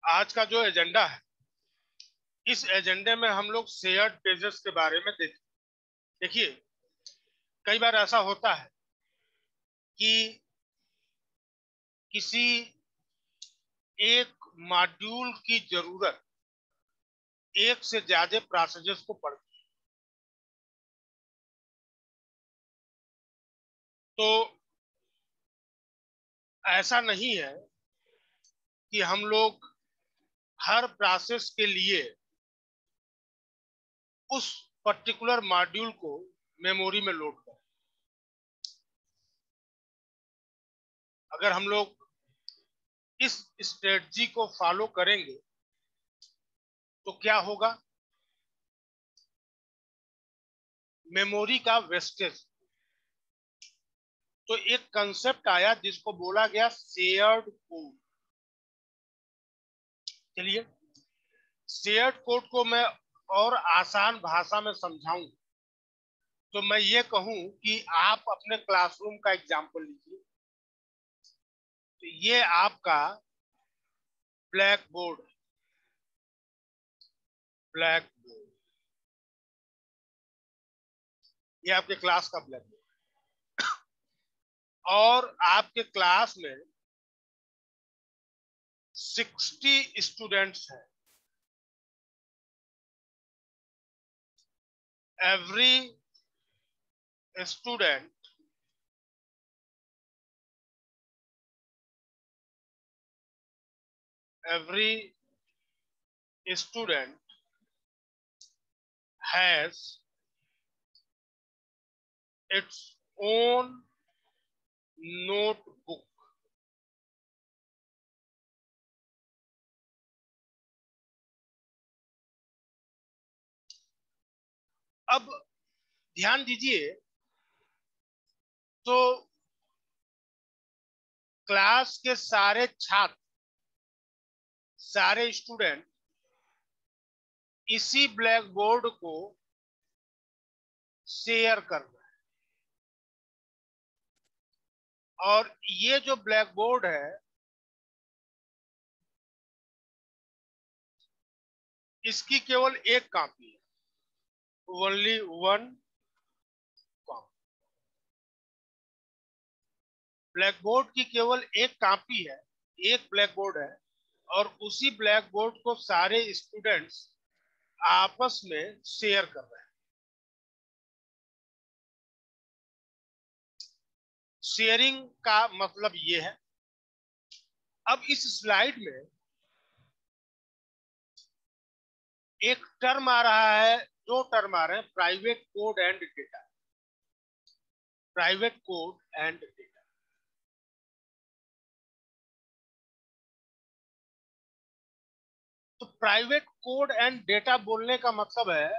आज का जो एजेंडा है, इस एजेंडे में हम लोग शेयर्ड पेजेस के बारे में देखिए, कई बार ऐसा होता है कि किसी एक मॉड्यूल की जरूरत एक से ज्यादा प्रोसेसेस को पड़ती है। तो ऐसा नहीं है कि हम लोग हर प्रोसेस के लिए उस पर्टिकुलर मॉड्यूल को मेमोरी में लोड करें। अगर हम लोग इस स्ट्रेटजी को फॉलो करेंगे तो क्या होगा? मेमोरी का वेस्टेज। तो एक कंसेप्ट आया जिसको बोला गया शेयर्ड कोड। चलिए, शेयर्ड कोड को मैं और आसान भाषा में समझाऊं तो मैं ये कहूं कि आप अपने क्लासरूम का एग्जांपल लीजिए। तो ये आपका ब्लैक बोर्ड, ब्लैक बोर्ड, ये आपके क्लास का ब्लैक बोर्ड, और आपके क्लास में 60 स्टूडेंट्स हैं। Every student every student has its own notebook. अब ध्यान दीजिए, तो क्लास के सारे छात्र, सारे स्टूडेंट इसी ब्लैक बोर्ड को शेयर कर रहे हैं। और ये जो ब्लैक बोर्ड है, इसकी केवल एक कॉपी है, only one copy. Black board की केवल एक कॉपी है, एक ब्लैक बोर्ड है, और उसी ब्लैक बोर्ड को सारे स्टूडेंट्स आपस में शेयर कर रहे हैं। शेयरिंग का मतलब ये है। अब इस स्लाइड में एक टर्म आ रहा है, दो टर्म आ रहे हैं, private code and data. Private code and data. तो प्राइवेट कोड एंड डेटा बोलने का मतलब है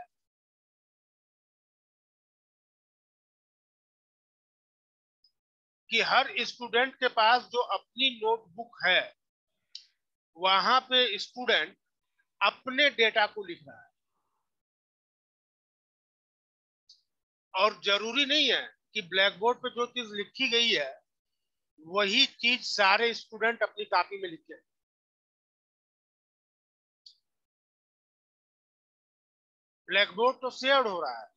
कि हर स्टूडेंट के पास जो अपनी नोटबुक है, वहां पे स्टूडेंट अपने डेटा को लिख रहा है। और जरूरी नहीं है कि ब्लैक बोर्ड पे जो चीज लिखी गई है वही चीज सारे स्टूडेंट अपनी कॉपी में लिखे। ब्लैक बोर्ड तो शेयर हो रहा है,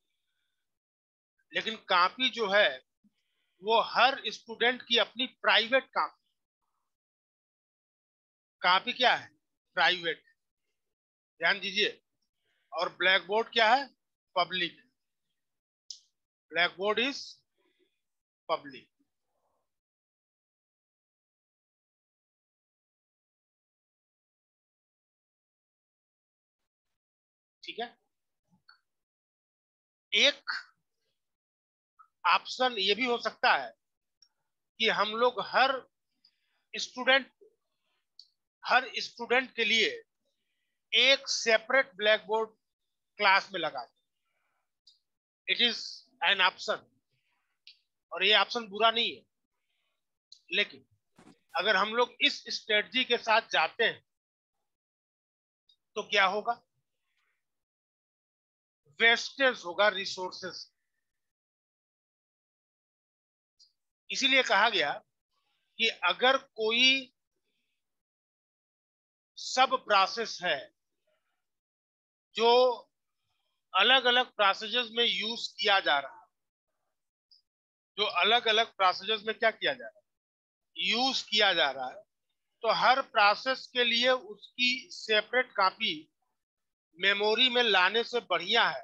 लेकिन कॉपी जो है वो हर स्टूडेंट की अपनी प्राइवेट कॉपी। कॉपी क्या है? प्राइवेट। ध्यान दीजिए। और ब्लैक बोर्ड क्या है? Public. Black board is public. ठीक है। एक ऑप्शन ये भी हो सकता है कि हम लोग स्टूडेंट हर स्टूडेंट के लिए एक सेपरेट ब्लैक बोर्ड क्लास में लगा दें। इट इज एन ऑप्शन, और ये ऑप्शन बुरा नहीं है। लेकिन अगर हम लोग इस स्ट्रेटजी के साथ जाते हैं तो क्या होगा? वेस्टेज होगा रिसोर्सेस। इसीलिए कहा गया कि अगर कोई सब प्रोसेस है जो अलग अलग प्रोसेसेस में यूज किया जा रहा है, जो अलग अलग प्रोसेसेस में क्या किया जा रहा है, यूज किया जा रहा है, तो हर प्रोसेस के लिए उसकी सेपरेट कॉपी मेमोरी में लाने से बढ़िया है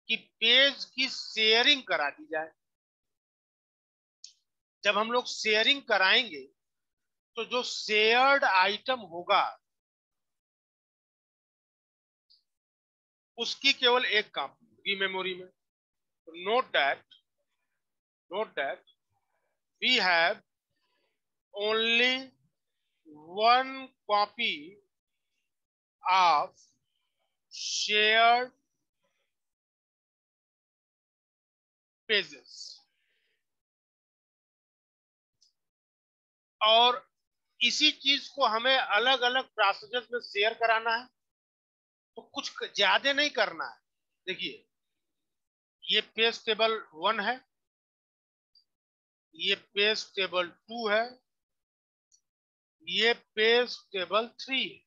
कि पेज की शेयरिंग करा दी जाए। जब हम लोग शेयरिंग कराएंगे तो जो शेयर्ड आइटम होगा उसकी केवल एक कॉपी होगी मेमोरी में। Note that we have only one copy of shared pages, और इसी चीज को हमें अलग अलग प्रोसेसेस में शेयर कराना है, तो कुछ ज्यादा नहीं करना है। देखिए, ये पेज टेबल 1 है, ये पेज टेबल 2 है, ये पेज टेबल 3 है।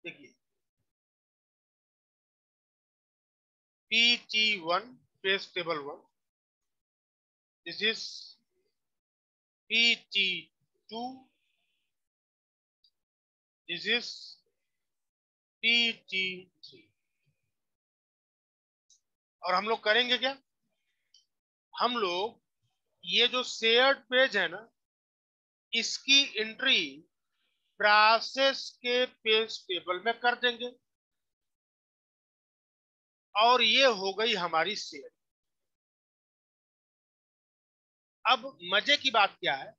देखिए, PT1 page table 1, this is PT2, this is PT3। और हम लोग करेंगे क्या, हम लोग ये जो शेयर्ड पेज है ना, इसकी एंट्री प्रोसेस के पेज टेबल में कर देंगे, और ये हो गई हमारी शेयर। अब मजे की बात क्या है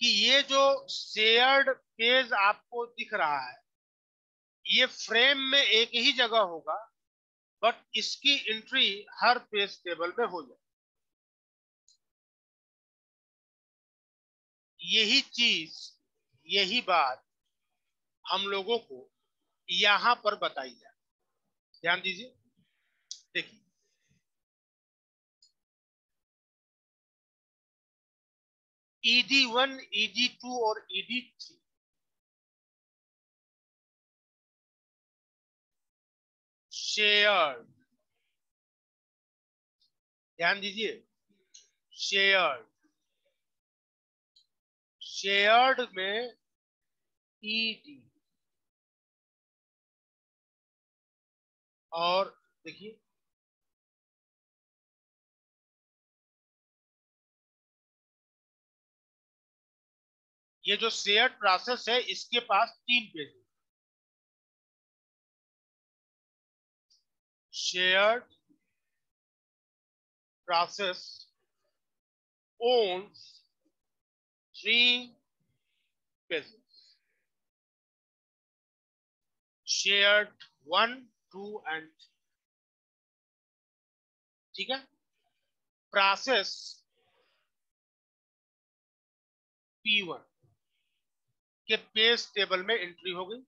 कि ये जो शेयर्ड पेज आपको दिख रहा है, ये फ्रेम में एक ही जगह होगा, बट इसकी एंट्री हर पेज टेबल में हो जाए। यही चीज, यही बात हम लोगों को यहां पर बताई जाए। ध्यान दीजिए, देखिए, ED1, ED2 और ED3 शेयर्ड, ध्यान दीजिए, शेयर्ड, शेयर्ड में ED, और देखिए ये जो शेयर्ड प्रोसेस है इसके पास 3 पेज है। Shared process owns 3 pages, shared 1, 2 and 3। ठीक है, प्रोसेस P1 के पेज टेबल में एंट्री हो गई,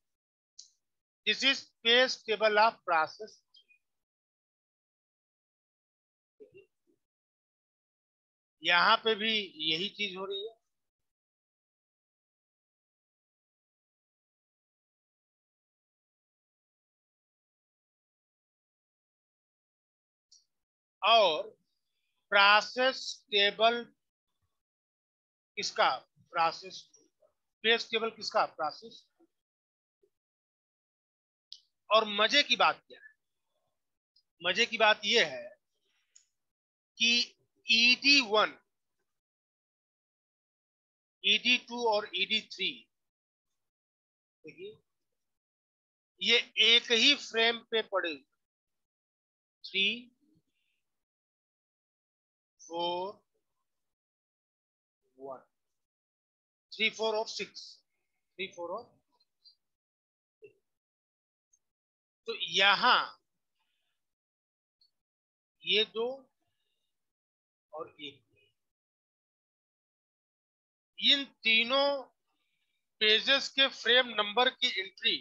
this is page table of process. यहां पे भी यही चीज हो रही है, और प्रोसेस टेबल किसका, प्रोसेस, पेज टेबल किसका, प्रोसेस। और मजे की बात क्या है, मजे की बात यह है कि ED1, ED2 और ED3, देखिए ये एक ही फ्रेम पे पड़े, 3, 4, 1, 3, 4 और 6, 3, 4 और, तो यहां ये 2 और 1, इन तीनों पेजेस के फ्रेम नंबर की एंट्री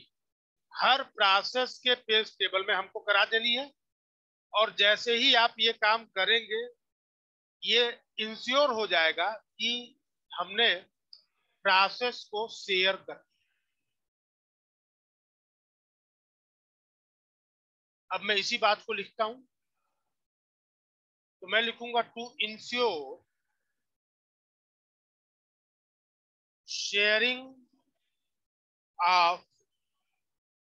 हर प्रोसेस के पेज टेबल में हमको करा देनी है। और जैसे ही आप ये काम करेंगे, ये इंश्योर हो जाएगा कि हमने प्रोसेस को शेयर करती है। अब मैं इसी बात को लिखता हूं, तो मैं लिखूंगा to ensure sharing of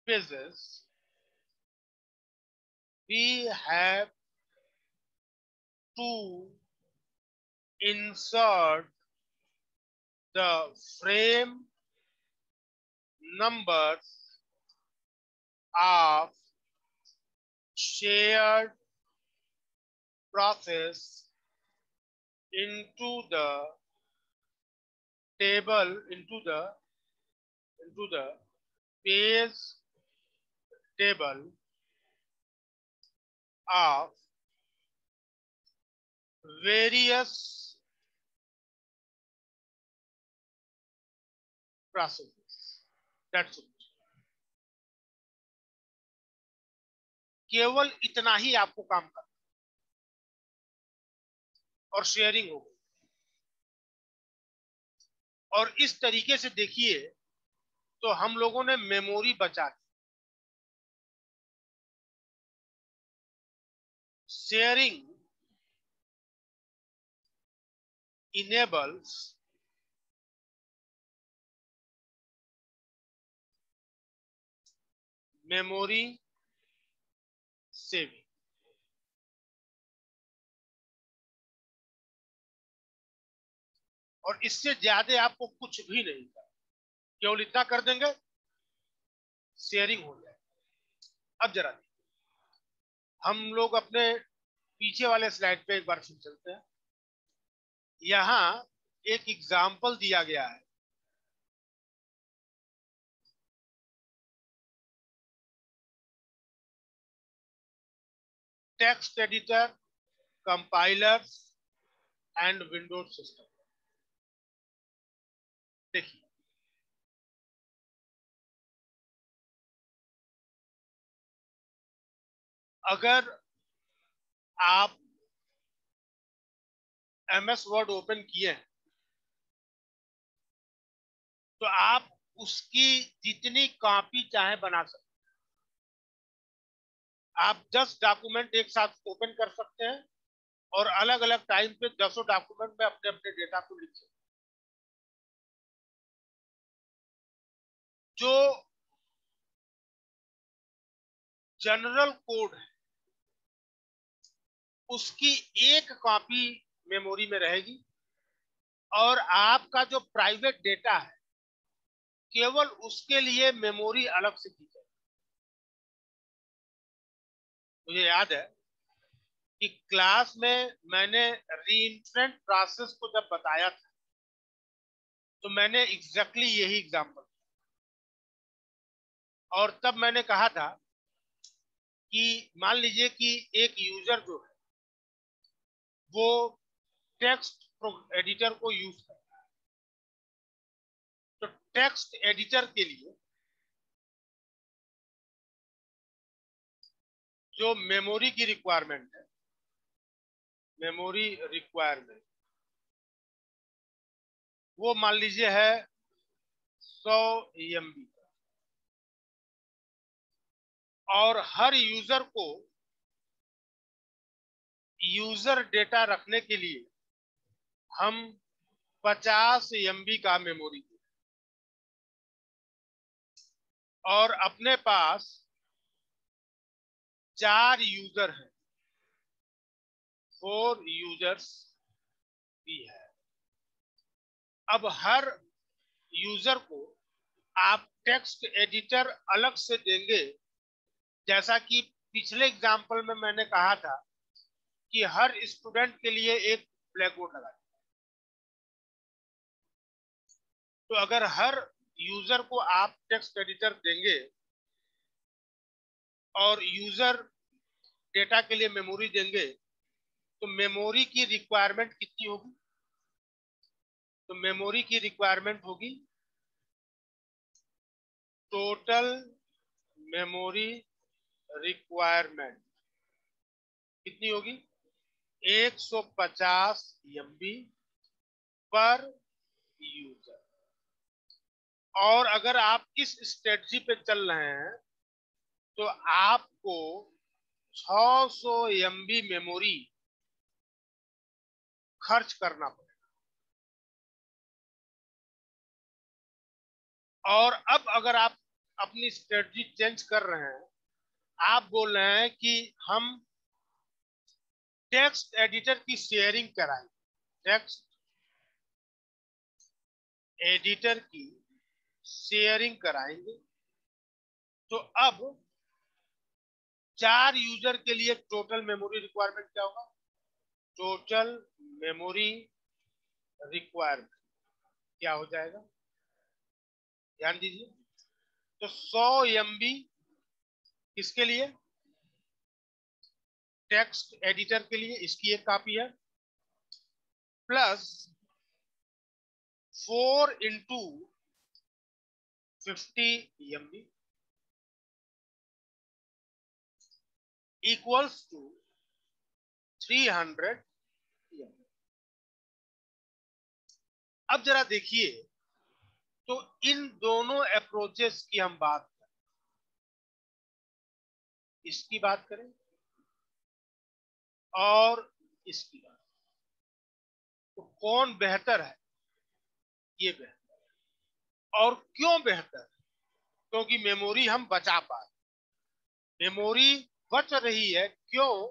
pages we have to insert the frame numbers of shared process into the table, into the page table of various processes. That's it. केवल इतना ही आपको काम करना और शेयरिंग हो गई। और इस तरीके से देखिए तो हम लोगों ने मेमोरी बचा दी। Sharing enables memory saving। और इससे ज्यादा आपको कुछ भी नहीं करना, केवल इतना कर देंगे, शेयरिंग हो जाए। अब जरा हम लोग अपने पीछे वाले स्लाइड पे एक बार फिर चलते हैं। यहां एक एग्जाम्पल दिया गया है। Text editor, compilers and Windows system. देखिए, अगर आप MS वर्ड ओपन किए हैं तो आप उसकी जितनी कॉपी चाहे बना सकते हैं। आप 10 डॉक्यूमेंट एक साथ ओपन कर सकते हैं और अलग अलग टाइम पे 10 डॉक्यूमेंट में अपने अपने डेटा को लिख सकते हैं। जो जनरल कोड है उसकी एक कॉपी मेमोरी में रहेगी और आपका जो प्राइवेट डेटा है केवल उसके लिए मेमोरी अलग से दी जाएगी। मुझे याद है कि क्लास में मैंने रीइंफरेंट प्रोसेस को जब बताया था तो मैंने एग्जैक्टली यही एग्जांपल, और तब मैंने कहा था कि मान लीजिए कि एक यूजर जो है वो टेक्स्ट एडिटर को यूज करता है, तो टेक्स्ट एडिटर के लिए जो मेमोरी की रिक्वायरमेंट है, मेमोरी रिक्वायरमेंट वो मान लीजिए है 100 MB और हर यूजर को यूजर डेटा रखने के लिए हम 50 MB का मेमोरी और अपने पास 4 यूजर हैं, 4 यूजर्स भी है। अब हर यूजर को आप टेक्स्ट एडिटर अलग से देंगे, जैसा कि पिछले एग्जांपल में मैंने कहा था कि हर स्टूडेंट के लिए एक ब्लैक बोर्ड लगा। तो अगर हर यूजर को आप टेक्स्ट एडिटर देंगे और यूजर डेटा के लिए मेमोरी देंगे तो मेमोरी की रिक्वायरमेंट कितनी होगी? तो मेमोरी की रिक्वायरमेंट होगी टोटल मेमोरी रिक्वायरमेंट कितनी होगी? 150 MB पर यूजर। और अगर आप इस स्ट्रेटजी पे चल रहे हैं तो आपको 600 MB मेमोरी खर्च करना पड़ेगा। और अब अगर आप अपनी स्ट्रेटजी चेंज कर रहे हैं, आप बोल रहे हैं कि हम टेक्स्ट एडिटर की शेयरिंग कराएं, टेक्स्ट एडिटर की शेयरिंग कराएंगे, तो अब 4 यूजर के लिए टोटल मेमोरी रिक्वायरमेंट क्या होगा? टोटल मेमोरी रिक्वायरमेंट क्या हो जाएगा? ध्यान दीजिए। तो 100 MB किसके लिए? टेक्स्ट एडिटर के लिए, इसकी एक कॉपी है, plus 4 into 50 MB equals to 300 MB। अब जरा देखिए, तो इन दोनों अप्रोचेस की हम बात करें, इसकी बात करें और इसकी बात, तो कौन बेहतर है? ये बेहतर है। और क्यों बेहतर है? क्योंकि मेमोरी हम बचा पाए, मेमोरी बच रही है। क्यों?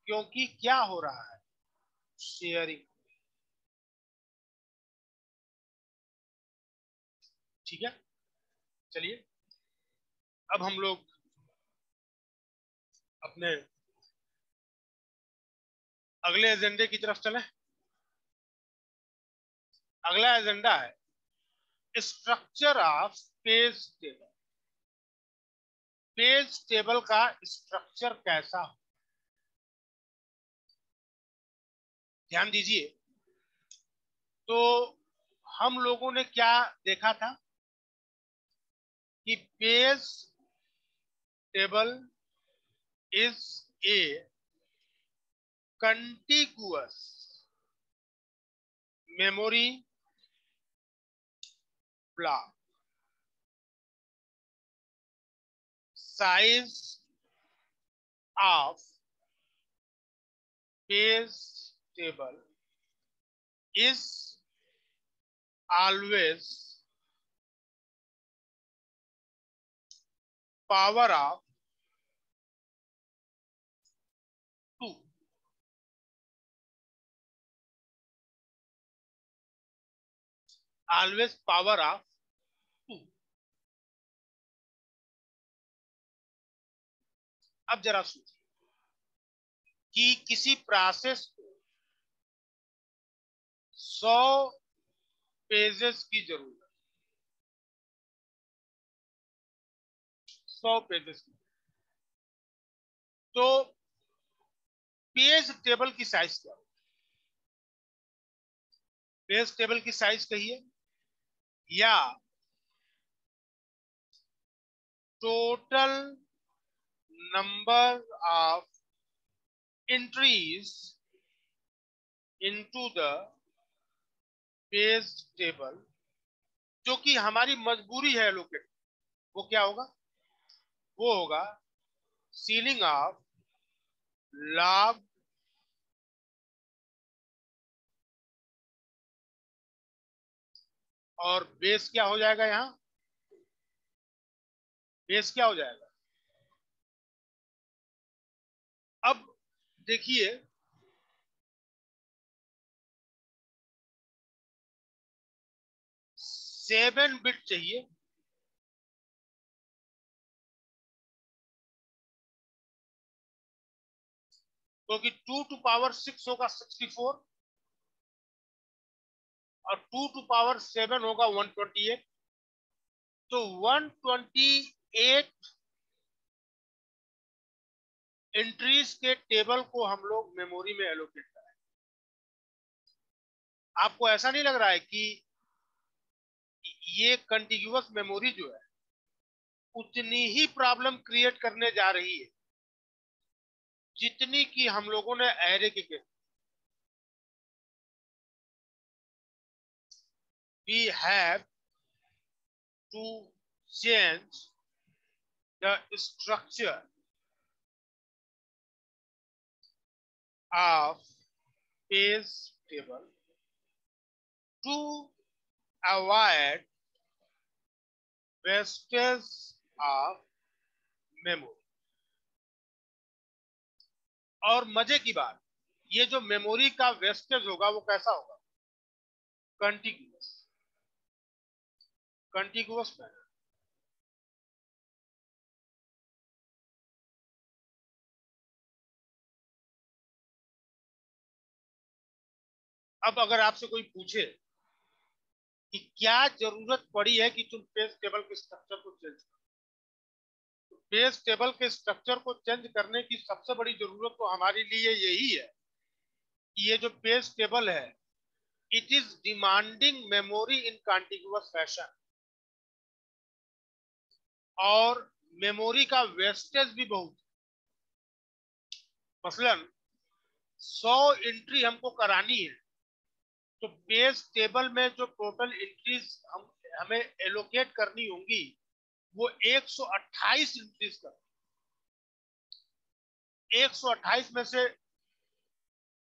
क्योंकि क्या हो रहा है? शेयरिंग। ठीक है, चलिए अब हम लोग अपने अगले एजेंडे की तरफ चलें। अगला एजेंडा है structure of page table. Page table का स्ट्रक्चर कैसा हो? ध्यान दीजिए। तो हम लोगों ने क्या देखा था कि page table is a contiguous memory block. Size of page table is always power of 2। always power of 2। अब जरा सोचिए कि किसी प्रोसेस को 100 पेजेस की जरूरत, 100 पेजेस की, तो पेज टेबल की साइज क्या हो? पेज टेबल की साइज कहिए, या total number of entries into the page table, जो कि हमारी मजबूरी है एलोकेट, वो क्या होगा? वो होगा सीलिंग ऑफ लॉग और बेस क्या हो जाएगा? यहां बेस क्या हो जाएगा? अब देखिए, 7 बिट चाहिए, क्योंकि 2 टू पावर 6 होगा 64 और 2 टू पावर 7 होगा 128। तो 128 एंट्रीज के टेबल को हम लोग मेमोरी में एलोकेट करें। आपको ऐसा नहीं लग रहा है कि ये कंटिन्यूअस मेमोरी जो है उतनी ही प्रॉब्लम क्रिएट करने जा रही है जितनी कि हम लोगों ने एरे के case? We have to change the structure of page table to avoid wastage of memory. और मजे की बात, ये जो मेमोरी का वेस्टेज होगा वो कैसा होगा? Continuous, continuous manner. अब अगर आपसे कोई पूछे कि क्या जरूरत पड़ी है कि तुम पेज टेबल के स्ट्रक्चर को चेंज करो, तो पेज टेबल के स्ट्रक्चर को चेंज करने की सबसे बड़ी जरूरत तो हमारे लिए यही है कि ये जो पेज टेबल है, it is demanding memory in contiguous fashion, और मेमोरी का वेस्टेज भी बहुत। मसलन 100 एंट्री हमको करानी है, तो पेज टेबल में जो टोटल एंट्रीज हमें एलोकेट करनी होंगी वो 128 एंट्रीज कर। 128 में से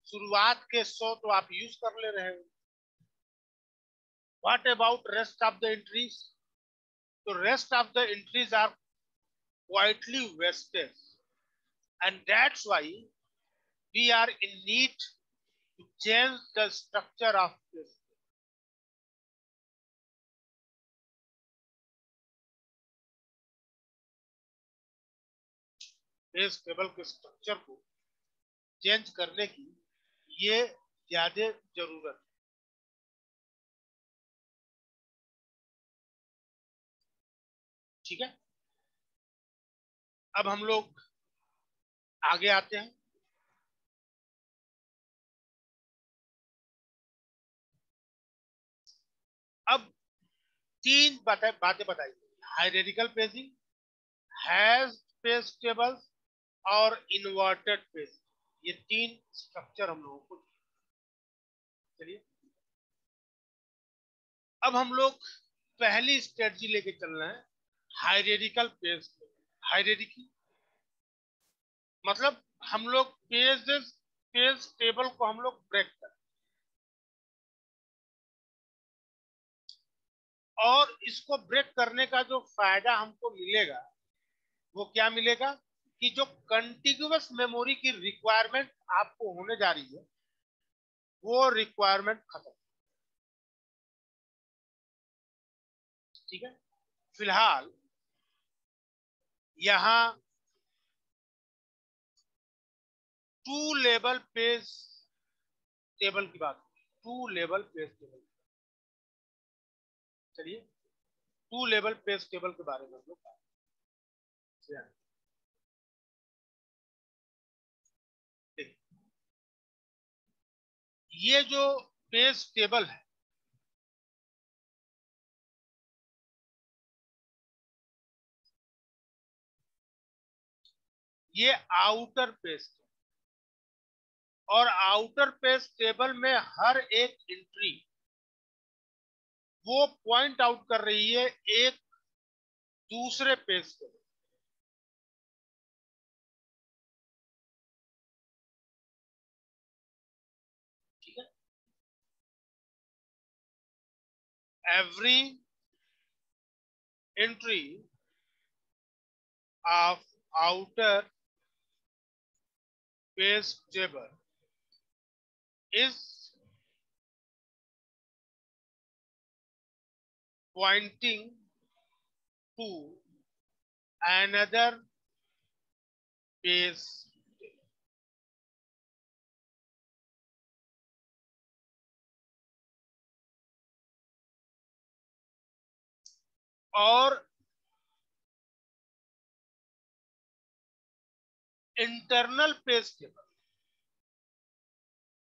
शुरुआत के 100 तो आप यूज कर ले रहे हो। What about rest of the entries? तो rest of the entries are quietly wasted, and that's why we are in need to change the structure of this. Page table के स्ट्रक्चर को चेंज करने की ये ज्यादा जरूरत है। ठीक है, अब हम लोग आगे आते हैं। अब तीन बातें बताई, hierarchical paging, hash page tables और इन्वर्टेड पेज। ये तीन स्ट्रक्चर हम लोगों को। चलिए अब हम लोग पहली स्ट्रेटजी लेके चल रहे हैं, हायरार्किकल पेज। हायरार्की मतलब हम लोग पेज टेबल को हम लोग ब्रेक कर, और इसको ब्रेक करने का जो फायदा हमको मिलेगा वो क्या मिलेगा कि जो कंटिन्यूअस मेमोरी की रिक्वायरमेंट आपको होने जा रही है वो रिक्वायरमेंट खत्म। ठीक है, फिलहाल यहां टू लेवल पेज टेबल की बात, टू लेवल पेज टेबल। चलिए टू लेवल पेज टेबल के बारे में हम लोग बात करते हैं। ये जो पेज टेबल है, ये आउटर पेज, और आउटर पेज टेबल में हर एक एंट्री वो पॉइंट आउट कर रही है एक दूसरे पेज टेबल। ठीक है, every entry of outer page table is pointing to another page table. और इंटरनल पेज टेबल,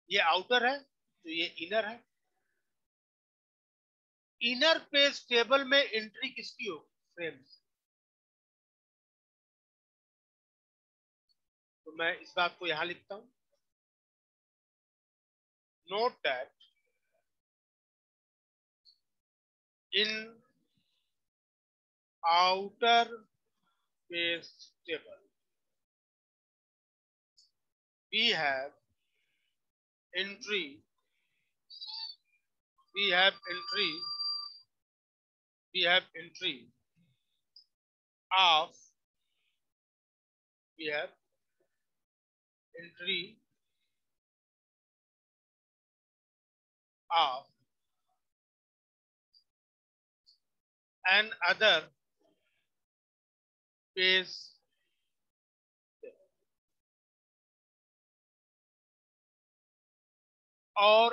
ये आउटर है तो ये इनर है। इनर पेज टेबल में एंट्री किसकी होगी? फ्रेम्स। तो मैं इस बात को यहां लिखता हूं, note that in outer page table. We have entry. We have entry of another page or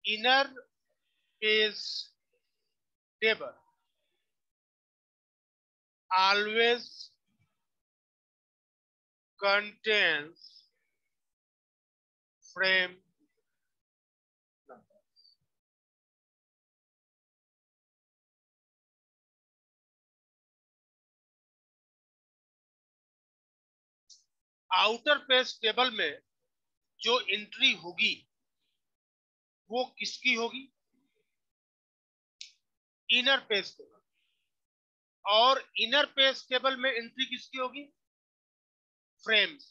inner page table always contains frame number. Outer page table में जो एंट्री होगी वो किसकी होगी? Inner page table. और इनर पेज टेबल में entry किसकी होगी? फ्रेम्स।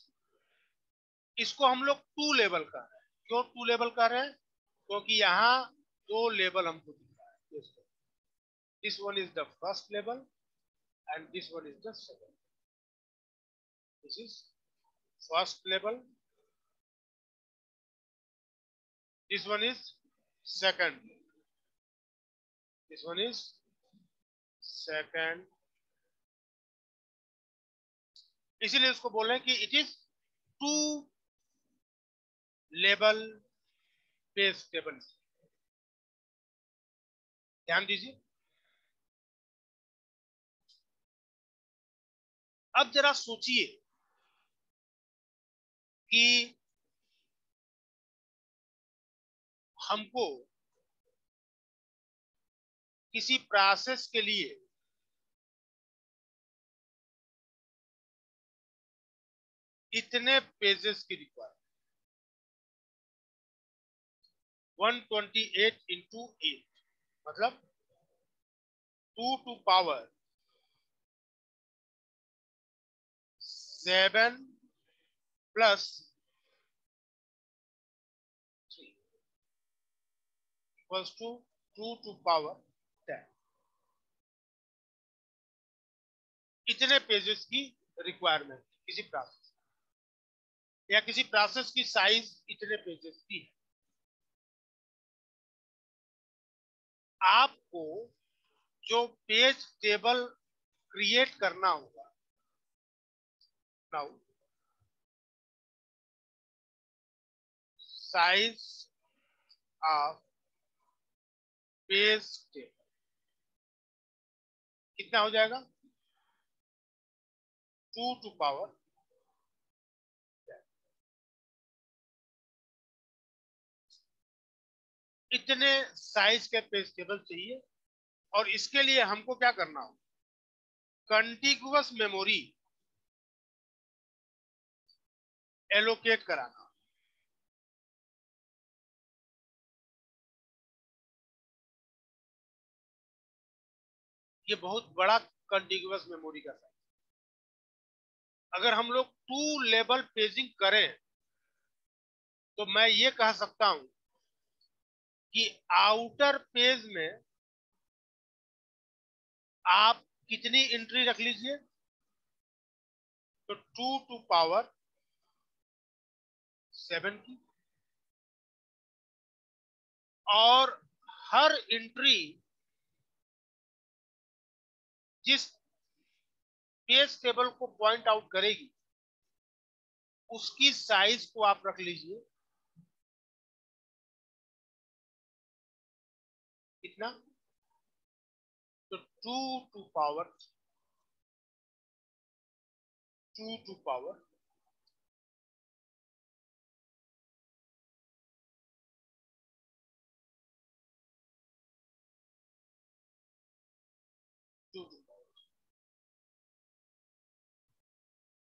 इसको हम लोग टू लेवल कर रहे हैं। क्यों टू लेवल कर रहे हैं? क्योंकि यहाँ दो लेवल हमको दिख रहा है। This one is the first level and this one is the second. This is first level. This one is second. This one is second. इसीलिए इसको बोल रहे हैं कि it is two level page table. ध्यान दीजिए। अब जरा सोचिए कि हमको किसी प्रोसेस के लिए इतने पेजेस की रिक्वायरमेंट 128 इंटू 8 मतलब 2 to power 7 plus 3 equals to 2 to power 10। इतने पेजेस की रिक्वायरमेंट किसी प्रोसेस या किसी प्रोसेस की साइज इतने पेजेस की है। आपको जो पेज टेबल क्रिएट करना होगा, now size of page table कितना हो जाएगा? 2 टू पावर 10। इतने साइज के पेज टेबल चाहिए और इसके लिए हमको क्या करना होगा? कंटिगुअस मेमोरी एलोकेट कराना। ये बहुत बड़ा कंटिगुअस मेमोरी का साइज। अगर हम लोग टू लेवल पेजिंग करें तो मैं ये कह सकता हूं कि आउटर पेज में आप कितनी एंट्री रख लीजिए तो 2 टू पावर 7 की, और हर एंट्री जिस पेज टेबल को पॉइंट आउट करेगी उसकी साइज को आप रख लीजिए कितना? तो 2 to power 2 to power 2 to power.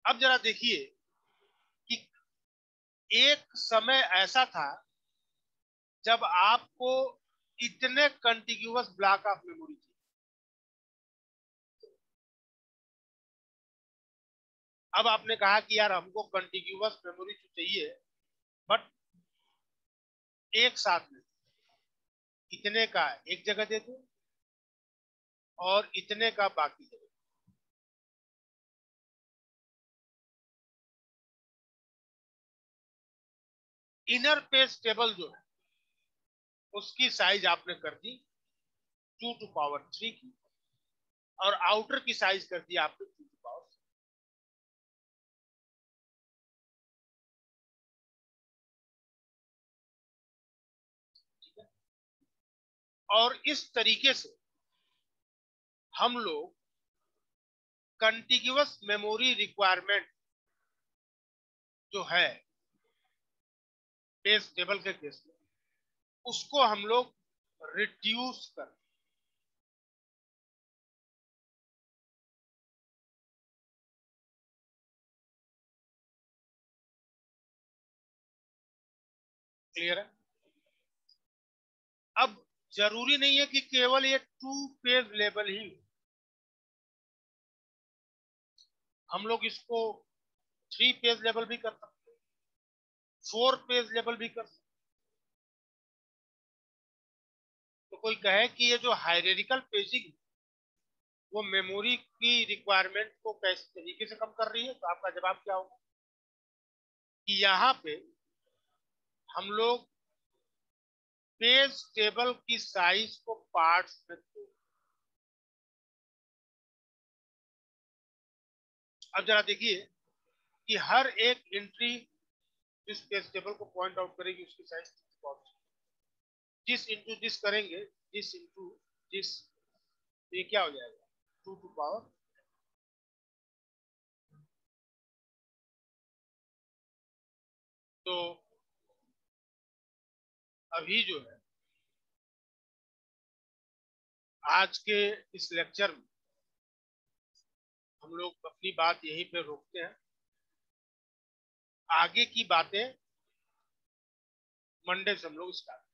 अब जरा देखिए कि एक समय ऐसा था जब आपको इतने कंटिन्यूअस ब्लॉक ऑफ मेमोरी चाहिए। अब आपने कहा कि यार हमको कंटिन्यूअस मेमोरी तो चाहिए, बट एक साथ में इतने का एक जगह दे दो और इतने का बाकी जगह। इनर पेज टेबल जो है उसकी साइज आपने कर दी 2⁻³ की, और आउटर की साइज कर दी आपने 2⁻⁴। और इस तरीके से हम लोग कंटिन्यूअस मेमोरी रिक्वायरमेंट जो है पेज टेबल के केस में, उसको हम लोग रिड्यूस कर। क्लियर है? अब जरूरी नहीं है कि केवल ये 2 पेज लेवल ही, हम लोग इसको 3 पेज लेवल भी कर सकते हैं, 4 पेज लेवल भी कर सकते हैं। तो कोई कहे कि ये जो हायरार्किकल पेजिंग वो मेमोरी की रिक्वायरमेंट को कैसे तरीके से कम कर रही है, तो आपका जवाब क्या होगा कि यहाँ पे हम लोग पेज टेबल की साइज को पार्ट्स में तोड़। अब जरा देखिए कि हर एक एंट्री जिस पेज टेबल को पॉइंट आउट करेगी उसकी साइज जिस इंटू जिस करेंगे, जिस इंटू जिस, ये क्या हो जाएगा 2⁻। तो अभी जो है आज के इस लेक्चर में हम लोग अपनी बात यहीं पे रोकते हैं। आगे की बातें मंडे से हम लोग स्टार्ट